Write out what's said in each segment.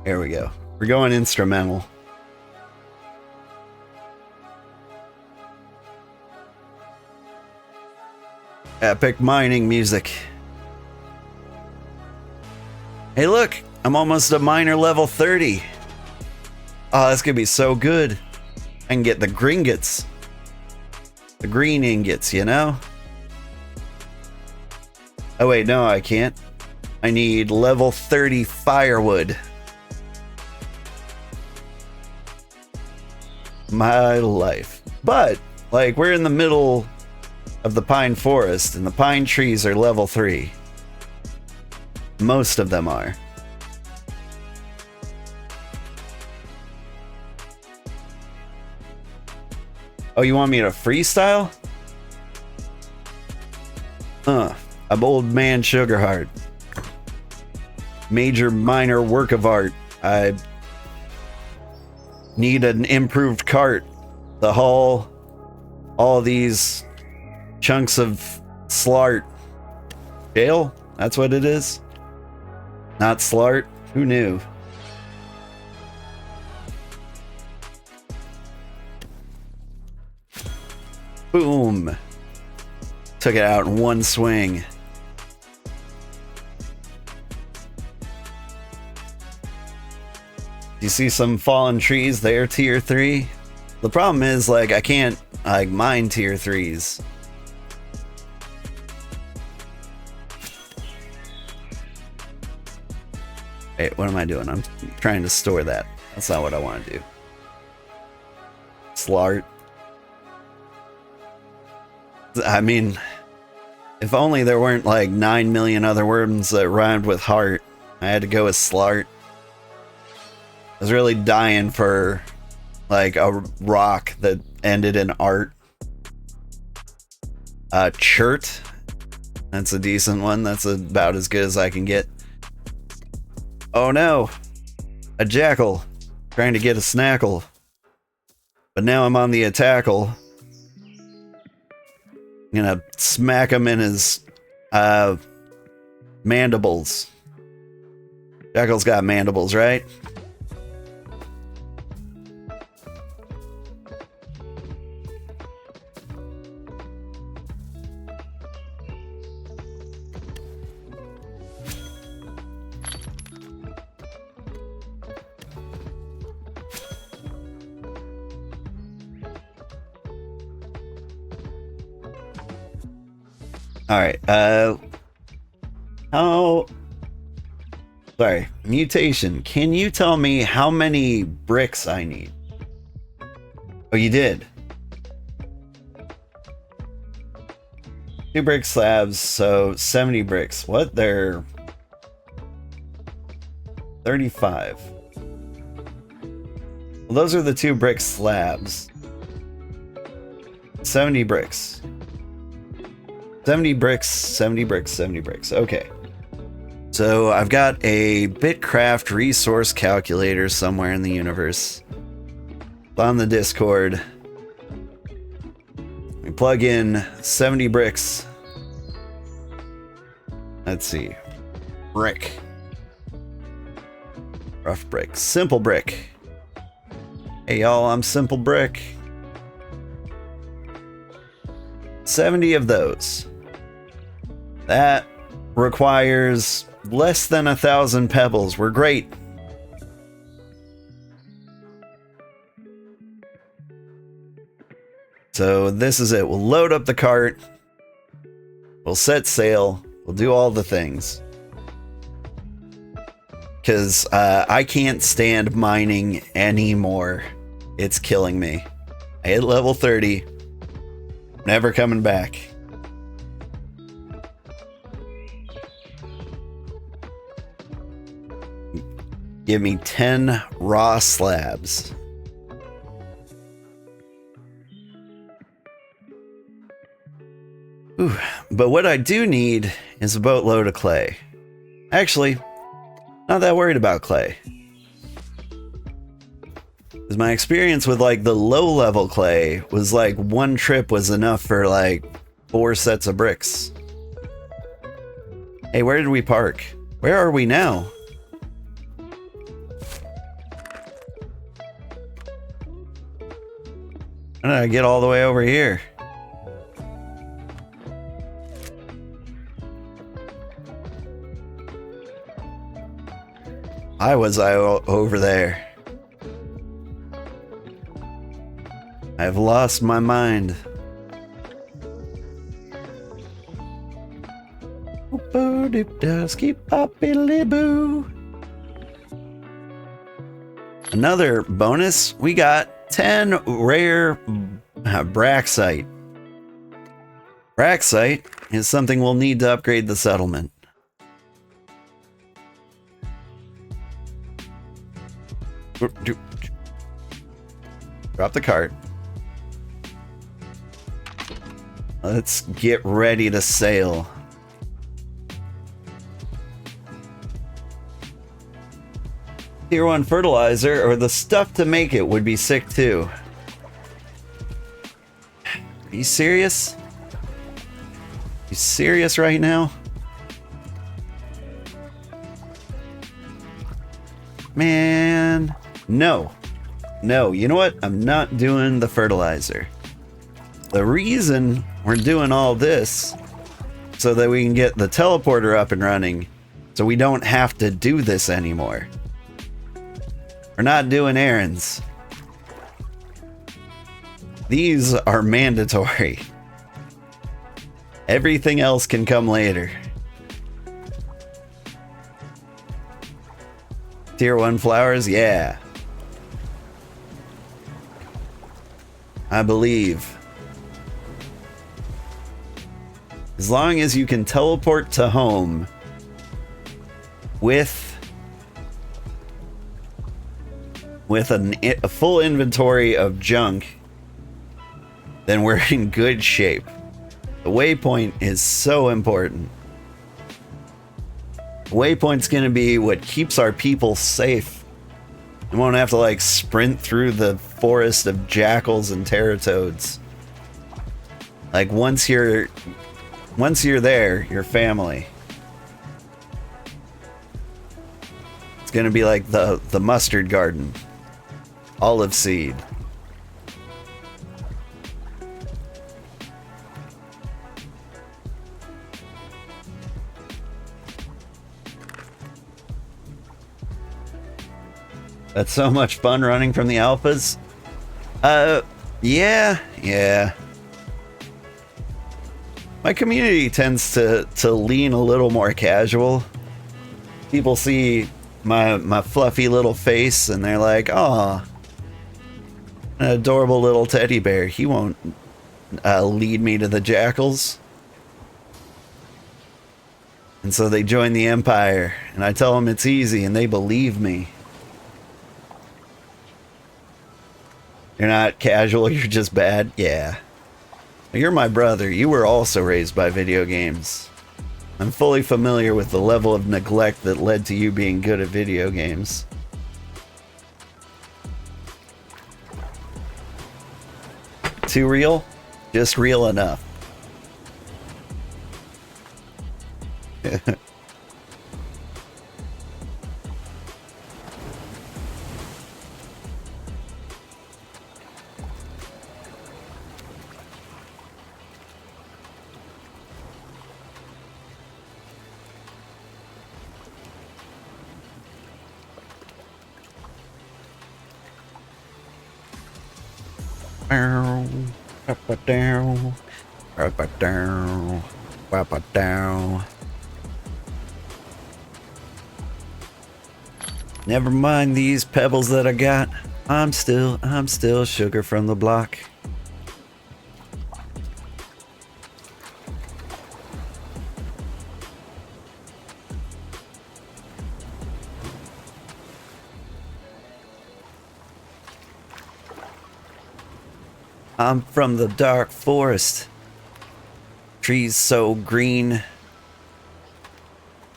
There we go. We're going instrumental. Epic mining music. Hey look, I'm almost a miner level 30. Oh, that's gonna be so good. I can get the gringotts. The green ingots, you know? Oh wait, no, I can't. I need level 30 firewood. My life. But, like, we're in the middle of the pine forest, and the pine trees are level 3. Most of them are. Oh, you want me to freestyle? I'm old man Sugarheart. Major minor work of art. I need an improved cart to haul all these chunks of slart. Shale? That's what it is? Not slart? Who knew? Boom. Took it out in one swing. You see some fallen trees there, tier 3? The problem is, like, I can't, like, mine tier 3s. Wait, what am I doing? I'm trying to store that. That's not what I want to do. Slart. I mean, if only there weren't like 9 million other words that rhymed with heart. I had to go with slart. I was really dying for like a rock that ended in art. Chert. That's a decent one. That's about as good as I can get. Oh no. A jackal. Trying to get a snackle. But now I'm on the attackle. I'm gonna smack him in his mandibles. Jackal's got mandibles, right? Alright, sorry, mutation. Can you tell me how many bricks I need? Oh, you did. 2 brick slabs, so 70 bricks. What? They're 35. Well, those are the 2 brick slabs. 70 bricks. 70 bricks, 70 bricks, 70 bricks. Okay. So I've got a BitCraft resource calculator somewhere in the universe. On the Discord. We plug in 70 bricks. Let's see. Brick. Rough brick. Simple brick. Hey y'all, I'm Simple Brick. 70 of those. That requires less than 1,000 pebbles. We're great. So this is it. We'll load up the cart. We'll set sail. We'll do all the things. Because I can't stand mining anymore. It's killing me. I hit level 30. Never coming back. Give me 10 raw slabs. Ooh, but what I do need is a boatload of clay. Actually, not that worried about clay. Because my experience with like the low level clay was like 1 trip was enough for like 4 sets of bricks. Hey, where did we park? Where are we now? How did I get all the way over here? Why was I over there? I've lost my mind. Another bonus, we got 10 rare Braxite. Braxite is something we'll need to upgrade the settlement. Drop the cart. Let's get ready to sail. Tier 1 fertilizer, or the stuff to make it, would be sick too. Are you serious? You serious right now? Man, no. No, you know what? I'm not doing the fertilizer. The reason we're doing all this so that we can get the teleporter up and running so we don't have to do this anymore. We're not doing errands. These are mandatory. Everything else can come later. Tier 1 flowers, yeah. I believe. As long as you can teleport to home with a full inventory of junk, then we're in good shape. The waypoint is so important. The waypoint's gonna be what keeps our people safe. You won't have to like sprint through the forest of jackals and teratoads. Like once you're there, you're family. It's gonna be like the mustard garden. Olive seed. That's so much fun running from the alphas. Yeah. My community tends to lean a little more casual. People see my fluffy little face and they're like, "Aw, an adorable little teddy bear. He won't lead me to the jackals." And so they join the Empire, and I tell them it's easy, and they believe me. You're not casual, you're just bad? Yeah. You're my brother. You were also raised by video games. I'm fully familiar with the level of neglect that led to you being good at video games. Too real? Just real enough. Up and down, up and down, up and down. Never mind these pebbles that I got. I'm still sugar from the block. I'm from the dark forest. Trees so green,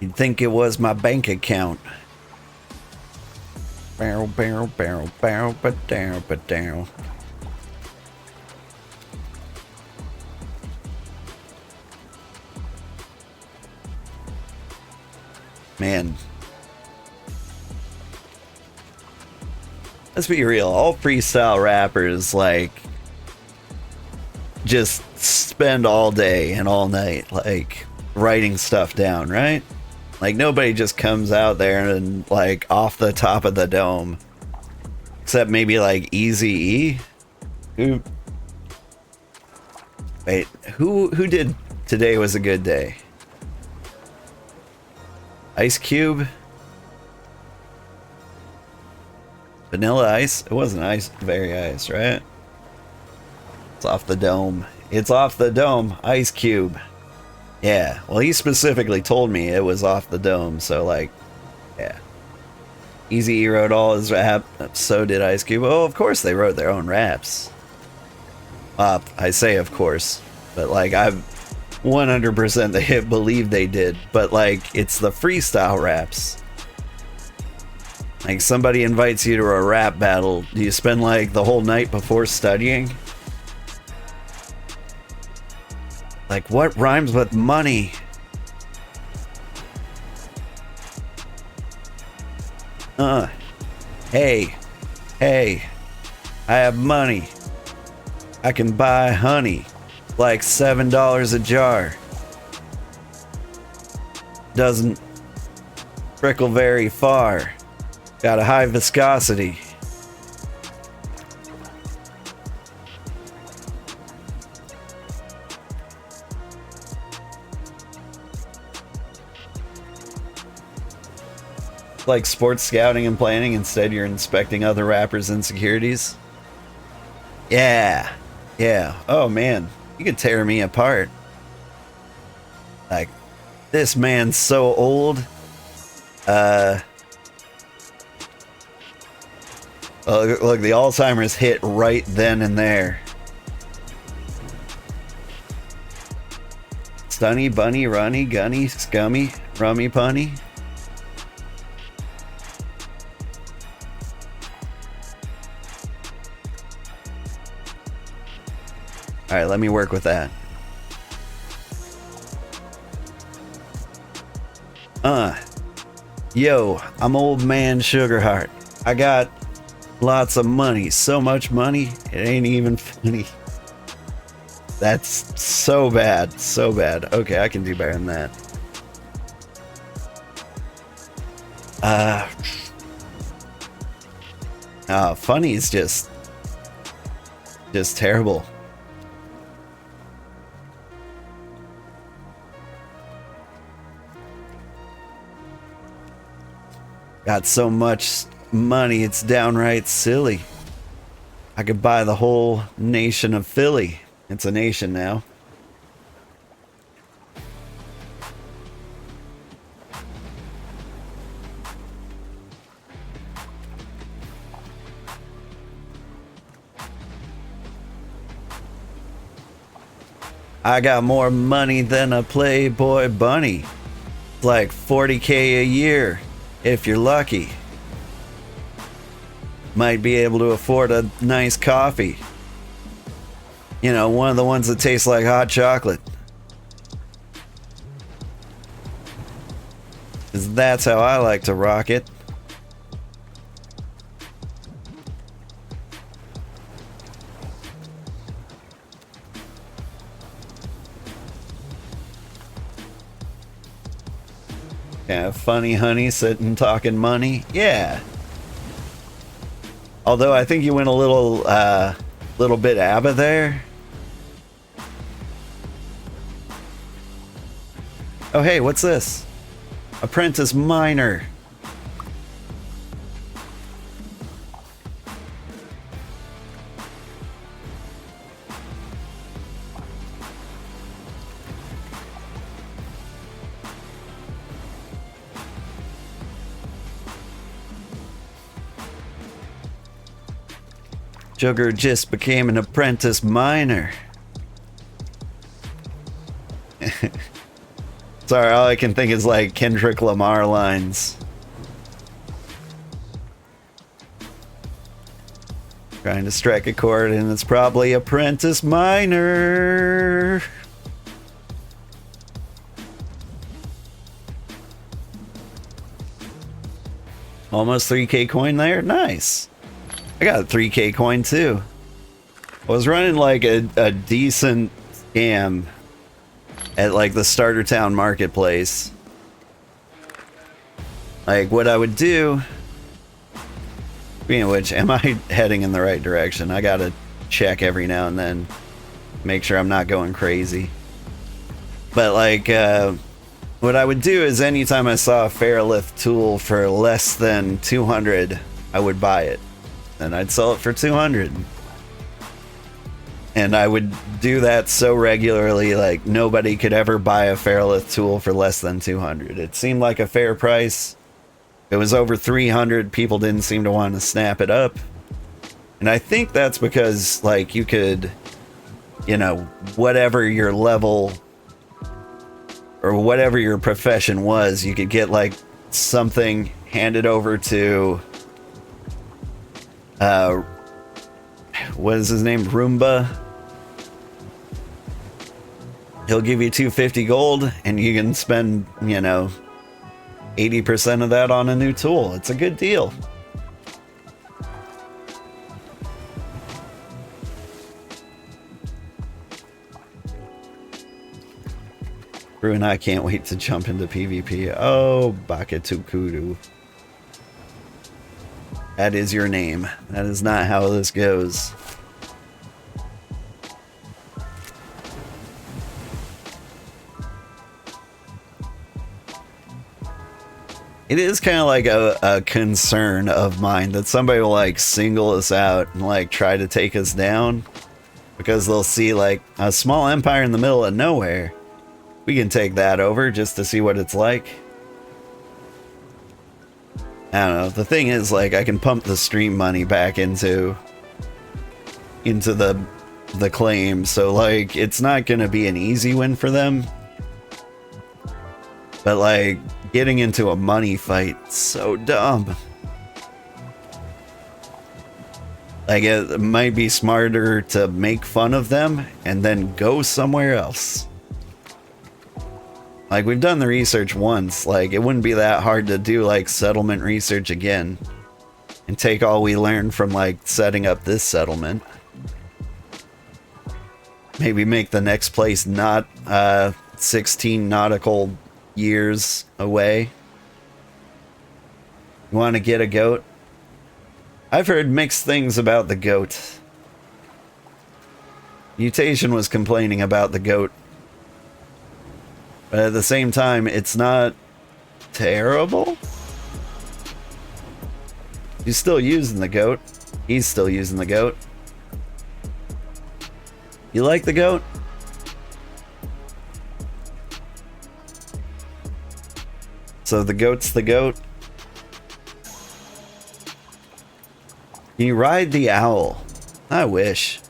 you'd think it was my bank account. Barrel, barrel, barrel, barrel, but down, but down. Man. Let's be real, all freestyle rappers, like, just spend all day and all night like writing stuff down, right? Like nobody just comes out there and like off the top of the dome, except maybe like Eazy-E. Who did Today Was a Good Day? Ice Cube? Vanilla Ice? It wasn't ice, very ice, right? It's off the dome. It's off the dome. Ice Cube. Yeah. Well, he specifically told me it was off the dome, so like, yeah. Eazy-E wrote all his rap, so did Ice Cube. Oh, of course they wrote their own raps. I say of course, but like I've 100% the hit believe they did, but like it's the freestyle raps. Like somebody invites you to a rap battle, do you spend like the whole night before studying? Like what rhymes with money? Hey, I have money. I can buy honey, like $7 a jar. Doesn't trickle very far. Got a high viscosity. Like sports scouting and planning, instead you're inspecting other rappers' insecurities. Yeah. Oh man, you could tear me apart. Like, this man's so old. Look, the Alzheimer's hit right then and there. Stunny, bunny, runny, gunny, scummy, rummy, punny. Alright, let me work with that. Yo, I'm old man Sugarheart. I got lots of money. So much money, it ain't even funny. That's so bad. So bad. Okay, I can do better than that. Funny is just terrible. Got so much money, it's downright silly. I could buy the whole nation of Philly. It's a nation now. I got more money than a Playboy bunny. It's like 40K a year. If you're lucky, might be able to afford a nice coffee. You know, one of the ones that tastes like hot chocolate. 'Cause that's how I like to rock it. Yeah, funny honey sitting talking money. Yeah. Although I think you went a little bit ABBA there. Oh hey, what's this? Apprentice Miner. Sugar just became an apprentice miner. Sorry, all I can think is like Kendrick Lamar lines. Trying to strike a chord, and it's probably apprentice miner. Almost 3K coin there. Nice. I got a 3K coin too. I was running like a decent scam at like the Starter Town Marketplace. Like what I would do, speaking of which, am I heading in the right direction? I gotta check every now and then, make sure I'm not going crazy. But like, what I would do is anytime I saw a Fairlift tool for less than 200, I would buy it. And I'd sell it for 200. And I would do that so regularly, like nobody could ever buy a Fairlift tool for less than 200. It seemed like a fair price. It was over 300. People didn't seem to want to snap it up. And I think that's because, like, you could, you know, whatever your level or whatever your profession was, you could get like something handed over to what is his name, Roomba. He'll give you 250 gold and you can spend, you know, 80% of that on a new tool. It's a good deal. Brew and I can't wait to jump into PvP. Oh, Bakatukudu. That is your name. That is not how this goes. It is kind of like a concern of mine that somebody will like single us out and like try to take us down because they'll see like a small empire in the middle of nowhere. We can take that over just to see what it's like. I don't know. The thing is, like, I can pump the stream money back into the claim, so like it's not gonna be an easy win for them. But like getting into a money fight, so dumb. Like it might be smarter to make fun of them and then go somewhere else. Like, we've done the research once. Like, it wouldn't be that hard to do, like, settlement research again. And take all we learned from, like, setting up this settlement. Maybe make the next place not 16 nautical years away. You want to get a goat? I've heard mixed things about the goat. Mutation was complaining about the goat. But at the same time, it's not terrible. He's still using the goat. He's still using the goat. You like the goat? So the goat's the goat. Can you ride the owl? I wish.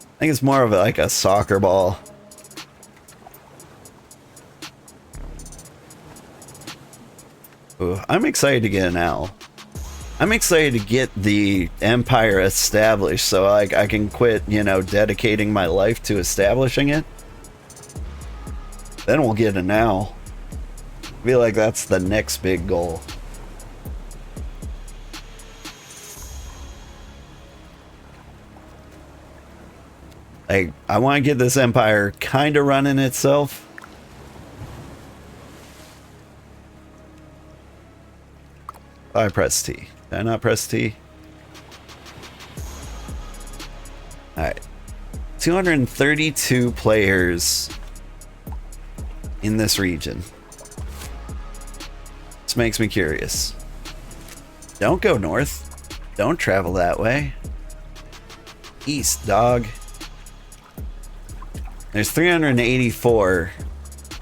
I think it's more of like a soccer ball. Ooh, I'm excited to get an owl. I'm excited to get the empire established so I can quit, you know, dedicating my life to establishing it. Then we'll get an owl. I feel like that's the next big goal. Like, I want to get this empire kind of running itself. I press T. Did I not press T? Alright. 232 players in this region. This makes me curious. Don't go north. Don't travel that way. East, dog. There's 384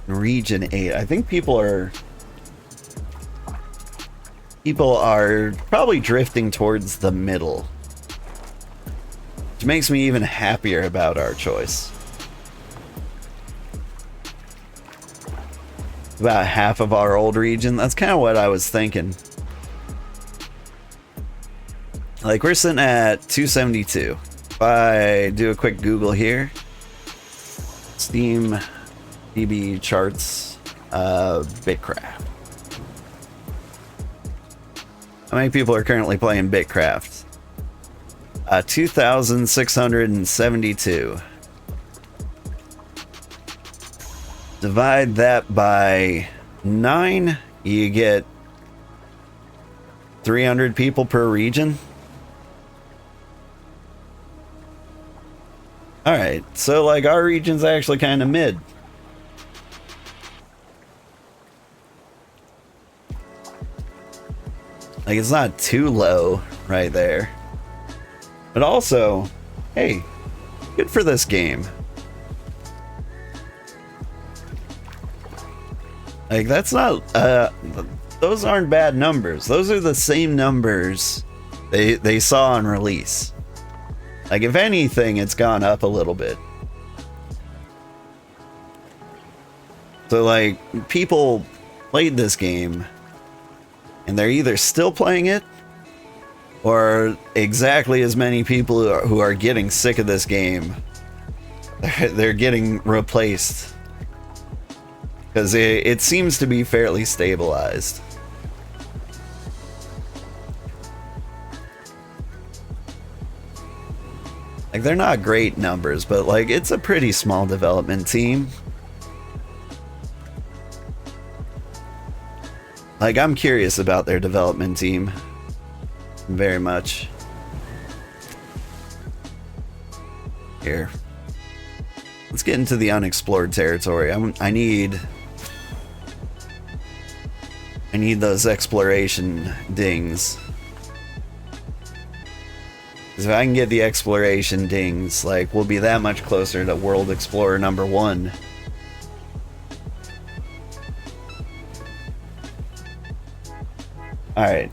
in region 8. I think people are probably drifting towards the middle, which makes me even happier about our choice. About half of our old region. That's kind of what I was thinking. Like, we're sitting at 272. If I do a quick Google here, Steam DB charts, BitCraft. How many people are currently playing BitCraft? 2,672. Divide that by 9, you get 300 people per region. Alright, so like our region's actually kind of mid. Like it's not too low right there. But also, hey, good for this game. Like that's not, those aren't bad numbers. Those are the same numbers they saw on release. Like if anything, it's gone up a little bit. So like people played this game and they're either still playing it or exactly as many people who are getting sick of this game. They're getting replaced. Because it seems to be fairly stabilized. Like, they're not great numbers, but, like, it's a pretty small development team. Like, I'm curious about their development team. Very much. Here. Let's get into the unexplored territory. I need those exploration dings. If I can get the exploration dings, like, we'll be that much closer to World Explorer number 1. Alright.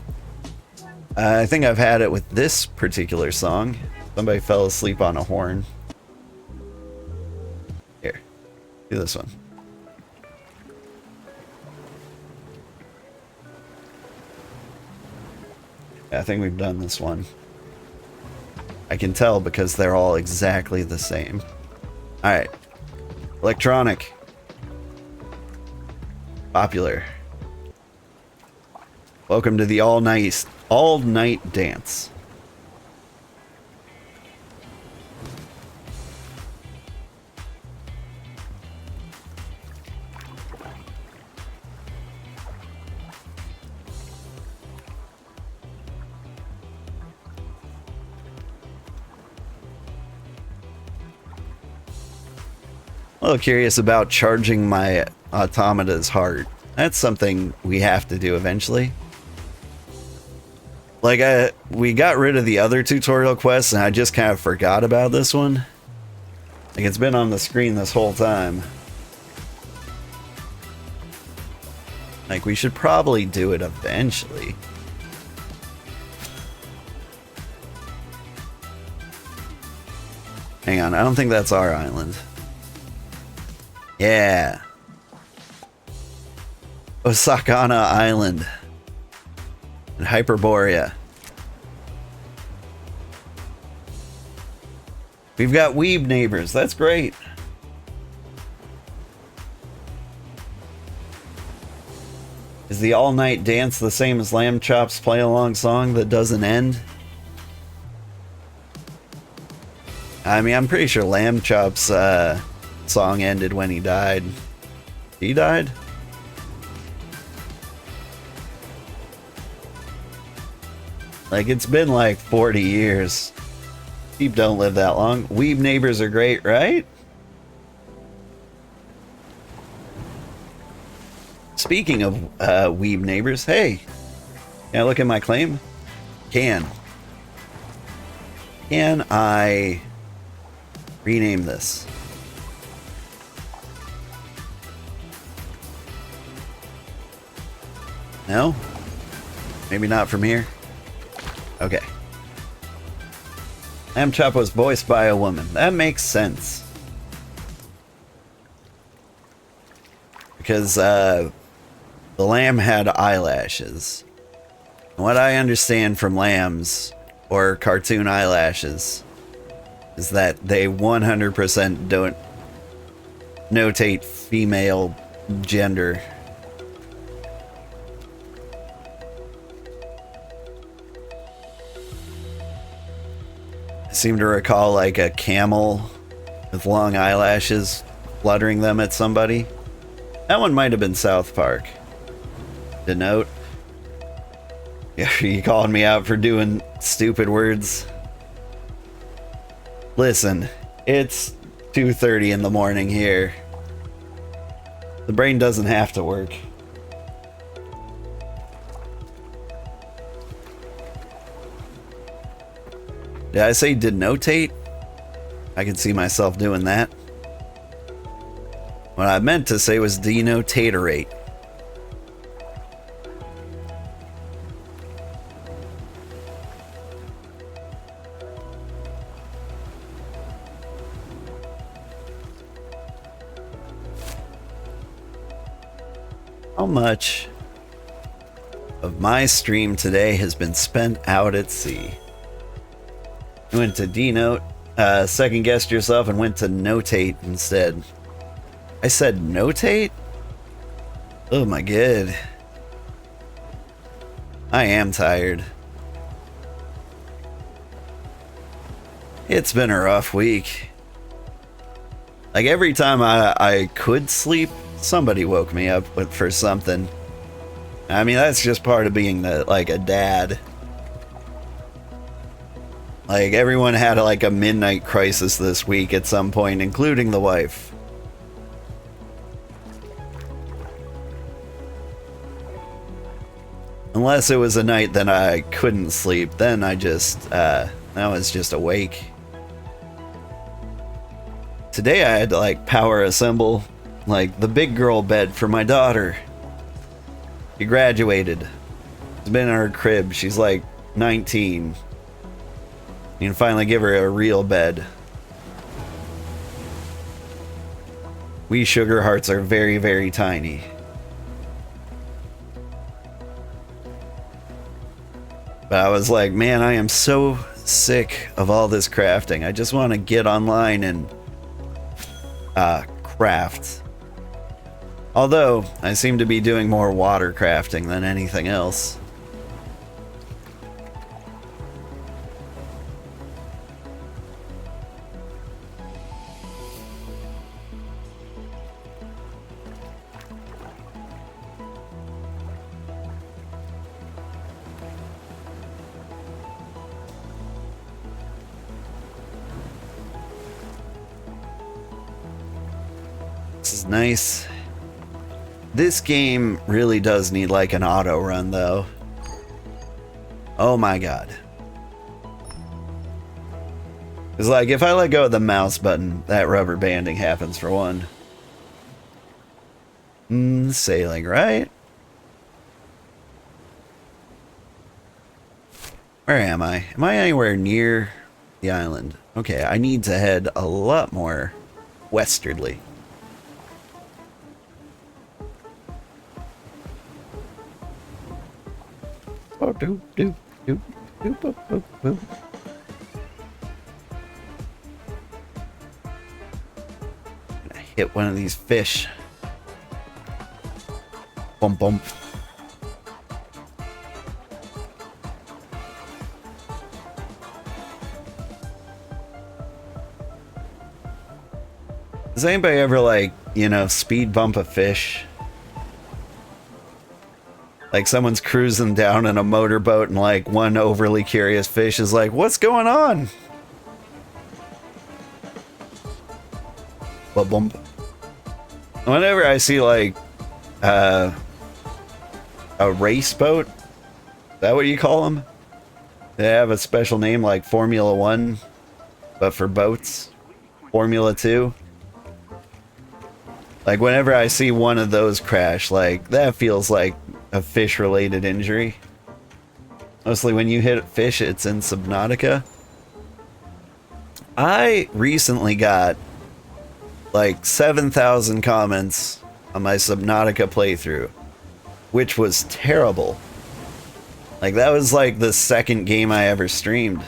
I think I've had it with this particular song. Somebody fell asleep on a horn. Here. Do this one. Yeah, I think we've done this one. I can tell because they're all exactly the same. Alright. Electronic. Popular. Welcome to the all-night dance. A little curious about charging my automata's heart. That's something we have to do eventually. Like, we got rid of the other tutorial quests and I just kind of forgot about this one. Like, it's been on the screen this whole time. Like, we should probably do it eventually. Hang on, I don't think that's our island. Yeah. Osakana Island. And Hyperborea. We've got weeb neighbors. That's great. Is the all-night dance the same as Lamb Chop's play-along song that doesn't end? I mean, I'm pretty sure Lamb Chop's song ended when he died. He died? Like, it's been like 40 years. Sheep don't live that long. Weeb neighbors are great, right? Speaking of weeb neighbors, hey, can I look at my claim? Can I rename this? No? Maybe not from here? Okay. Lamb Chop was voiced by a woman. That makes sense. Because the lamb had eyelashes. And what I understand from lambs, or cartoon eyelashes, is that they 100% don't notate female gender. seem to recall like a camel with long eyelashes fluttering them at somebody. That one might have been South Park. Denote. Yeah, you calling me out for doing stupid words? Listen, it's 2:30 in the morning here. The brain doesn't have to work. Did I say denotate? I can see myself doing that. What I meant to say was denotatorate. How much of my stream today has been spent out at sea? You went to denote, second guessed yourself and went to notate instead. I said notate? Oh my god. I am tired. It's been a rough week. Like every time I could sleep, somebody woke me up for something. I mean, that's just part of being like a dad. Like everyone had like a midnight crisis this week at some point, including the wife. Unless it was a night that I couldn't sleep, then I was just awake. Today I had to like power assemble like the big girl bed for my daughter. She graduated. She's been in her crib. She's like 19. You can finally give her a real bed. We Sugarhearts are very, very tiny. But I was like, man, I am so sick of all this crafting. I just want to get online and craft. Although, I seem to be doing more water crafting than anything else. This is nice. This game really does need like an auto run though. Oh my god. It's like if I let go of the mouse button, that rubber banding happens for one. Sailing, right? Where am I? Am I anywhere near the island? Okay, I need to head a lot more westwardly. Oh, do, do, do, do, boop, boop, boop. I hit one of these fish. Bump, bump. Does anybody ever, like, you know, speed bump a fish? Like someone's cruising down in a motorboat and like one overly curious fish is like, what's going on? Bump. Whenever I see like a race boat, is that what you call them? They have a special name like Formula 1, but for boats. Formula 2. Like whenever I see one of those crash, like that feels like a fish-related injury. Mostly when you hit fish, it's in Subnautica. I recently got like 7,000 comments on my Subnautica playthrough, which was terrible. Like that was like the second game I ever streamed.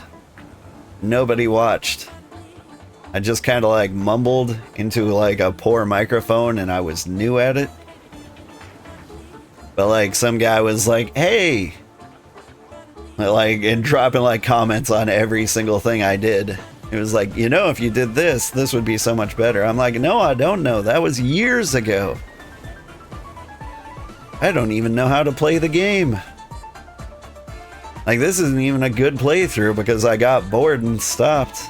Nobody watched. I just kind of like mumbled into like a poor microphone and I was new at it. But like some guy was like, hey, Like, and dropping like comments on every single thing I did. It was like, you know, if you did this, this would be so much better. I'm like, no, I don't know. That was years ago. I don't even know how to play the game. Like, this isn't even a good playthrough because I got bored and stopped.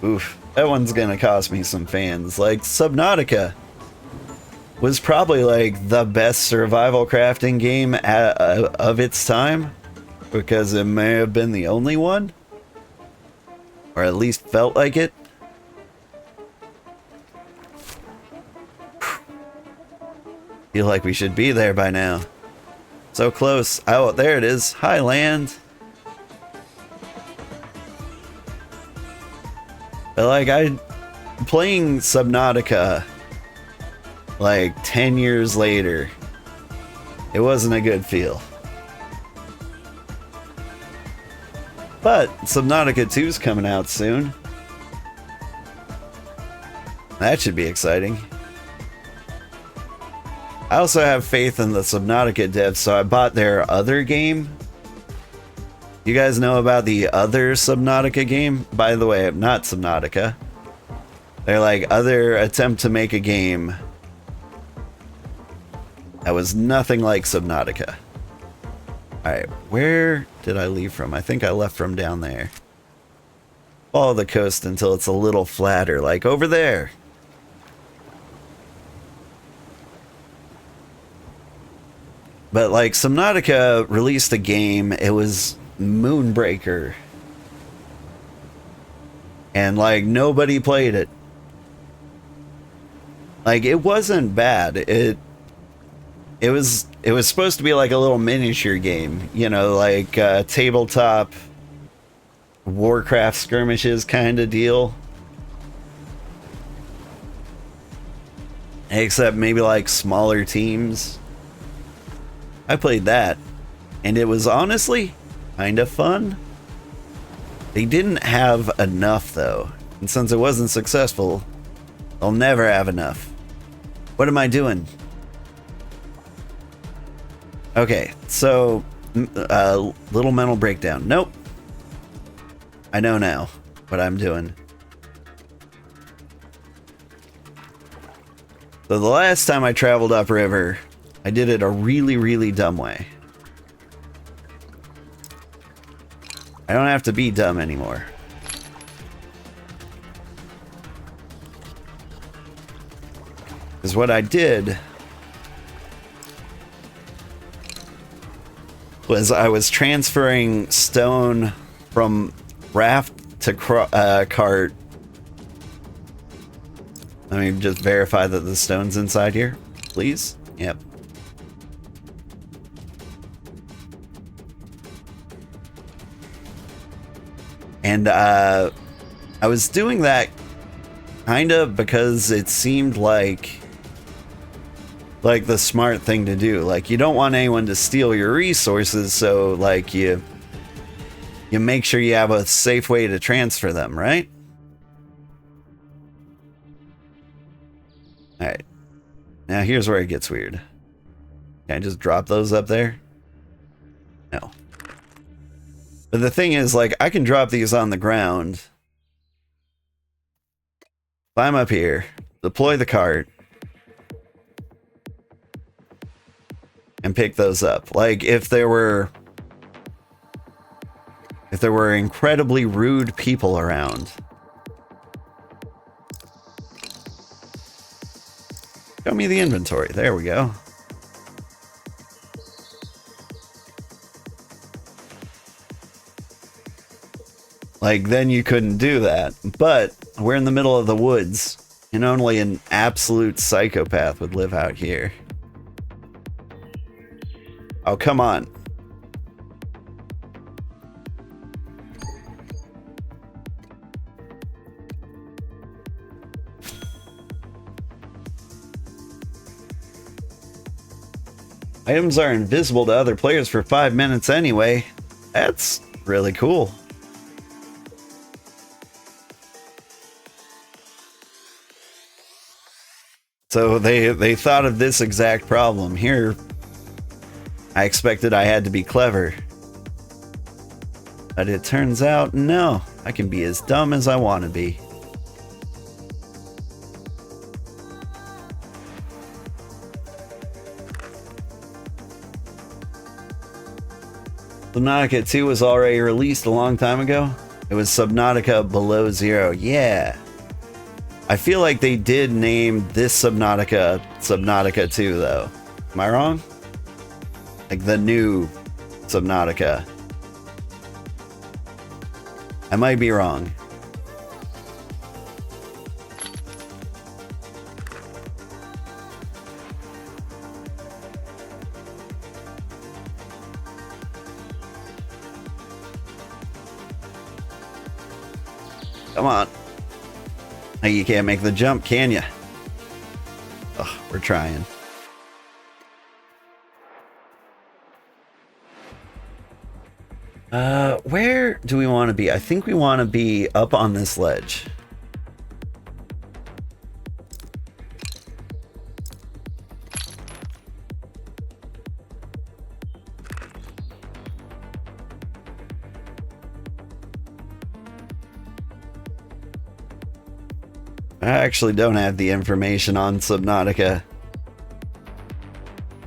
Oof, that one's gonna cost me some fans. Like, Subnautica was probably like the best survival crafting game of its time, because it may have been the only one, or at least felt like it. Feel like we should be there by now. So close. Oh, there it is. Hi, land. But like, playing Subnautica like 10 years later, it wasn't a good feel. But Subnautica 2's coming out soon. That should be exciting. I also have faith in the Subnautica devs, so I bought their other game. You guys know about the other Subnautica game? By the way, not Subnautica. They're like other attempt to make a game that was nothing like Subnautica. Alright, where did I leave from? I think I left from down there. Follow the coast until it's a little flatter, like over there. But like, Subnautica released a game, it was Moonbreaker. And like, nobody played it. Like, it wasn't bad. It was supposed to be like a little miniature game, you know, like tabletop Warcraft skirmishes kind of deal. Except maybe like smaller teams. I played that, and it was honestly kind of fun. They didn't have enough though, and since it wasn't successful, they'll never have enough. What am I doing? Okay, so little mental breakdown. Nope. I know now what I'm doing. So the last time I traveled upriver, I did it a really, really dumb way. I don't have to be dumb anymore. Because what I did was I was transferring stone from raft to cart. Let me just verify that the stone's inside here, please. Yep. And I was doing that kind of because it seemed like the smart thing to do. Like, you don't want anyone to steal your resources, so like you make sure you have a safe way to transfer them, right? All right. Now here's where it gets weird. Can I just drop those up there? No. But the thing is, like, I can drop these on the ground, climb up here, deploy the cart, and pick those up. Like, if there were incredibly rude people around. Show me the inventory. There we go. Like, then you couldn't do that. But we're in the middle of the woods, and only an absolute psychopath would live out here. Oh, come on. Items are invisible to other players for 5 minutes anyway. That's really cool. So they thought of this exact problem. Here, I expected I had to be clever. But it turns out, no. I can be as dumb as I want to be. Subnautica 2 was already released a long time ago. It was Subnautica Below Zero. Yeah. I feel like they did name this Subnautica Subnautica 2, though. Am I wrong? Like the new Subnautica. I might be wrong. Come on. Hey, you can't make the jump, can you? Oh, we're trying. Where do we want to be? I think we want to be up on this ledge. I actually don't have the information on Subnautica.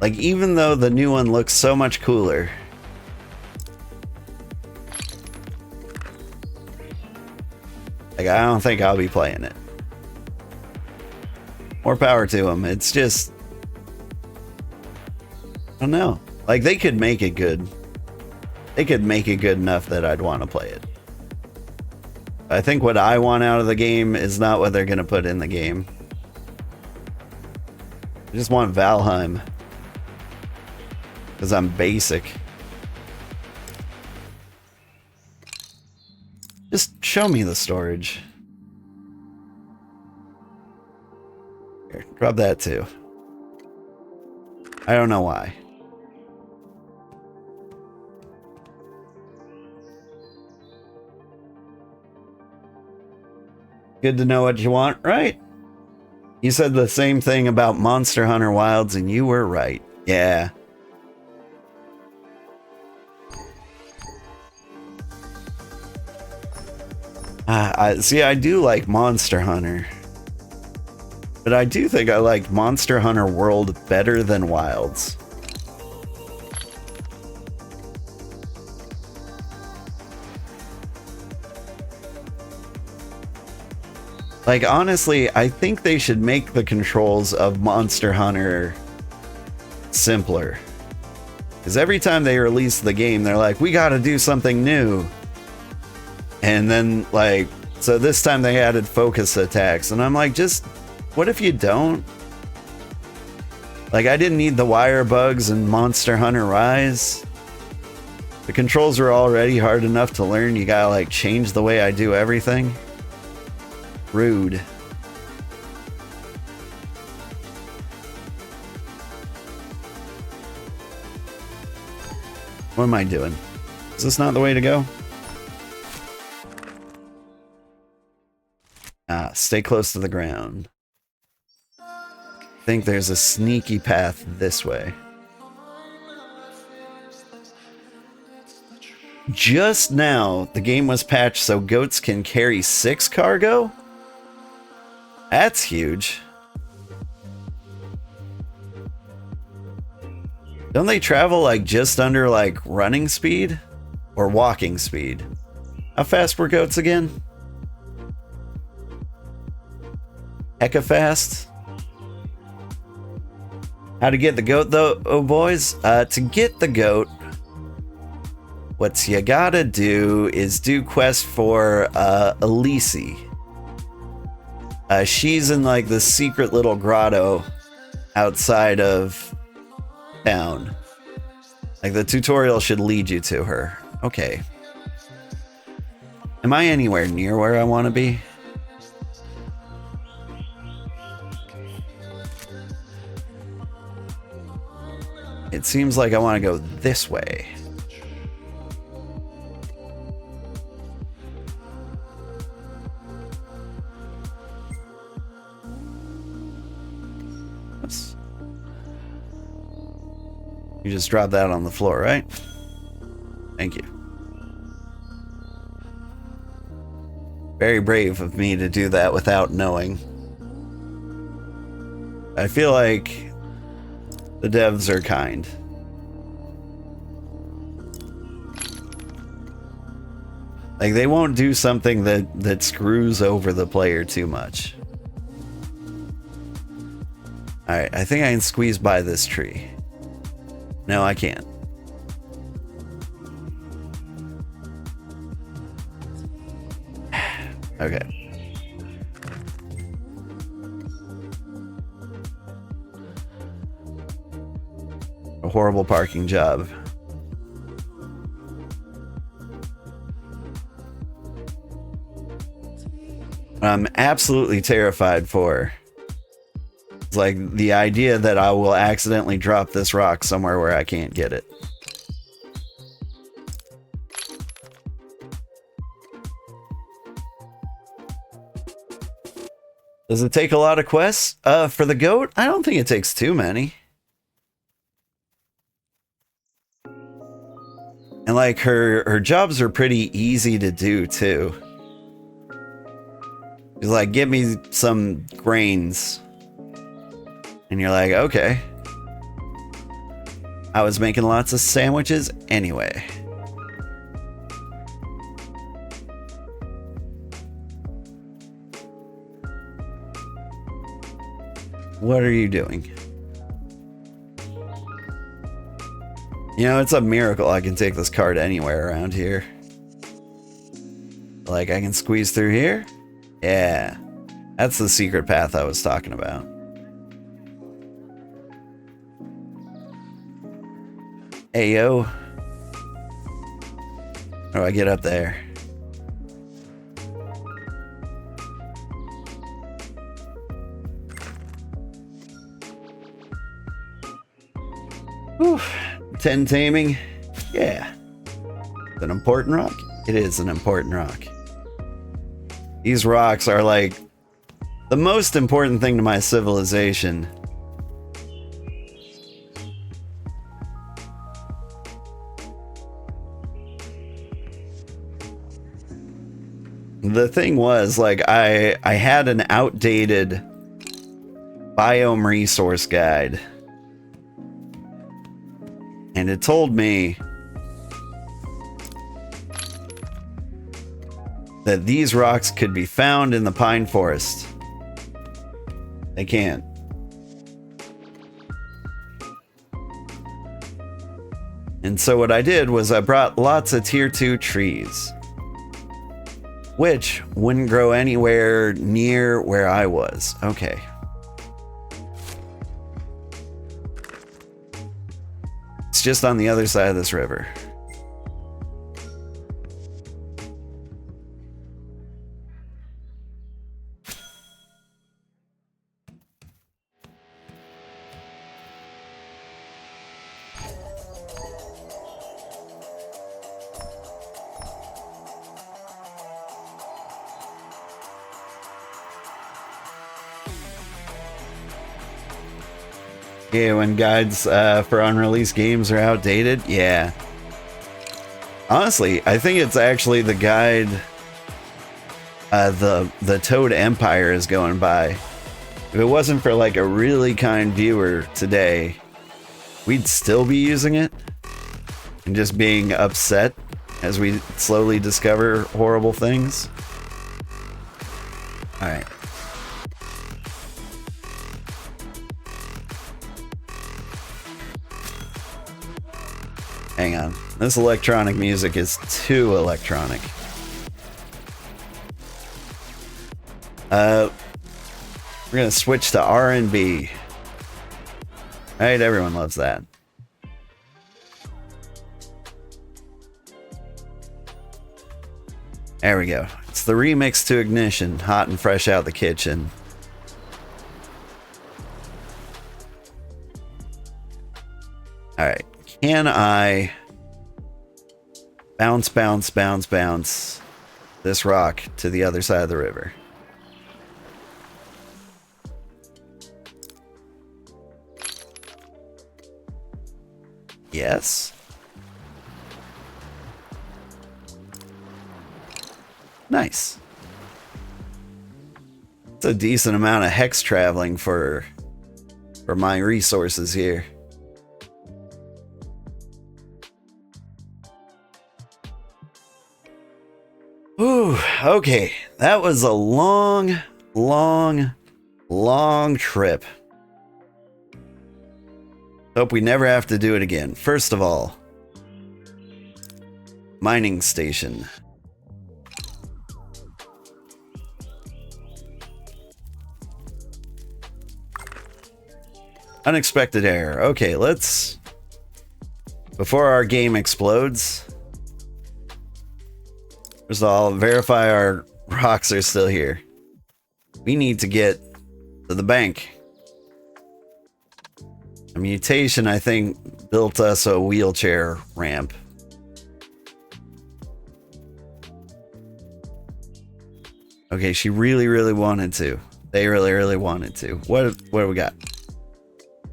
Like, even though the new one looks so much cooler. Like, I don't think I'll be playing it. More power to them. It's just... I don't know. Like, they could make it good. They could make it good enough that I'd want to play it. I think what I want out of the game is not what they're going to put in the game. I just want Valheim. Because I'm basic. Just show me the storage. Here, drop that too. I don't know why. Good to know what you want, right? You said the same thing about Monster Hunter Wilds, and you were right. Yeah. See, I do like Monster Hunter. But I do think I like Monster Hunter World better than Wilds. Like, honestly, I think they should make the controls of Monster Hunter simpler. Because every time they release the game, they're like, we gotta do something new. And then, like, so this time they added focus attacks. And I'm like, just, what if you don't? Like, I didn't need the wire bugs in Monster Hunter Rise. The controls were already hard enough to learn. You gotta, like, change the way I do everything. Rude. What am I doing? Is this not the way to go? Ah, stay close to the ground. I think there's a sneaky path this way. Just now, the game was patched so goats can carry 6 cargo? That's huge. Don't they travel like just under like running speed? Or walking speed? How fast were goats again? Hecka fast? How to get the goat though, oh boys? To get the goat, what you gotta do is do quest for Elise. She's in like the secret little grotto outside of town. Like the tutorial should lead you to her. Okay. Am I anywhere near where I want to be? It seems like I want to go this way. You just drop that on the floor, right? Thank you. Very brave of me to do that without knowing. I feel like the devs are kind. Like, they won't do something that screws over the player too much. Alright, I think I can squeeze by this tree. No, I can't. Okay. A horrible parking job. I'm absolutely terrified for. It's like the idea that I will accidentally drop this rock somewhere where I can't get it. Does it take a lot of quests? For the goat, I don't think it takes too many. And like her jobs are pretty easy to do too. She's like, give me some grains. And you're like, okay. I was making lots of sandwiches anyway. What are you doing? You know, it's a miracle I can take this cart anywhere around here. Like, I can squeeze through here? Yeah. That's the secret path I was talking about. Hey, yo. How do I get up there? Whew. 10 taming. Yeah. It's an important rock? It is an important rock. These rocks are like the most important thing to my civilization. The thing was, like, I had an outdated biome resource guide. And it told me that these rocks could be found in the pine forest. They can't. And so what I did was I brought lots of tier 2 trees, which wouldn't grow anywhere near where I was. Okay. It's just on the other side of this river. Yeah, when guides for unreleased games are outdated, yeah. Honestly, I think it's actually the guide the Toad Empire is going by. If it wasn't for like a really kind viewer today, we'd still be using it and just being upset as we slowly discover horrible things. All right. Hang on. This electronic music is too electronic. We're gonna switch to R&B. Right, everyone loves that. There we go. It's the remix to Ignition, hot and fresh out the kitchen. Alright. Can I bounce this rock to the other side of the river? Yes. Nice. It's a decent amount of hex traveling for my resources here. Ooh, okay. That was a long trip. Hope we never have to do it again. First of all, mining station. Unexpected error. Okay, let's... Before our game explodes, first of all, verify our rocks are still here. We need to get to the bank. A mutation, I think, built us a wheelchair ramp. Okay, she really wanted to. They really wanted to. What do we got?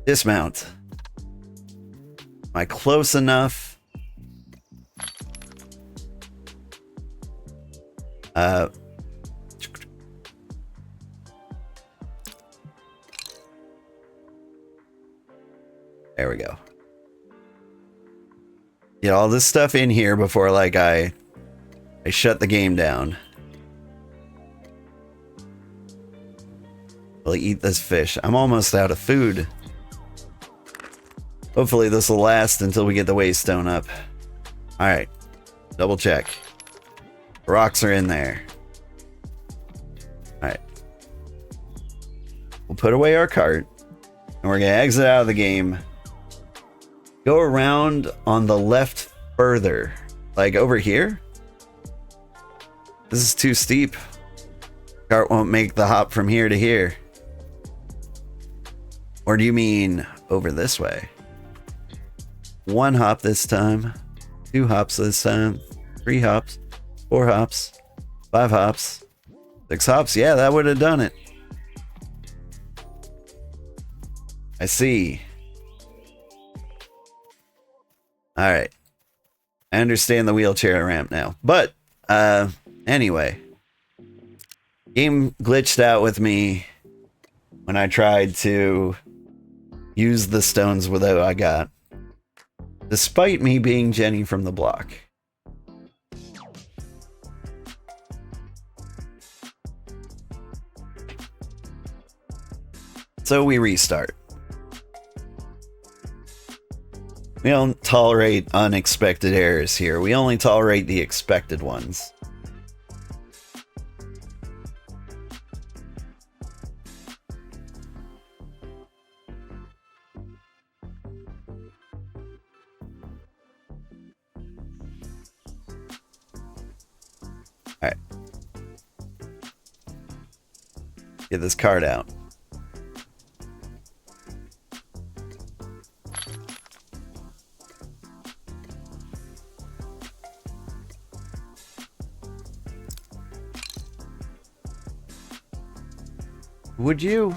Dismount. Am I close enough? There we go. Get all this stuff in here before, like, I shut the game down. I'll eat this fish. I'm almost out of food. Hopefully this will last until we get the waystone up. Alright. Double check. Rocks are in there. Alright. We'll put away our cart. And we're going to exit out of the game. Go around on the left further. Like over here? This is too steep. Cart won't make the hop from here to here. Or do you mean over this way? 1 hop this time. 2 hops this time. 3 hops. 4 hops. 5 hops. 6 hops. Yeah, that would have done it. I see. Alright. I understand the wheelchair ramp now. But, anyway. Game glitched out with me when I tried to use the stones with what I got. Despite me being Jenny from the block. So we restart. We don't tolerate unexpected errors here. We only tolerate the expected ones. Alright. Get this card out. Would you?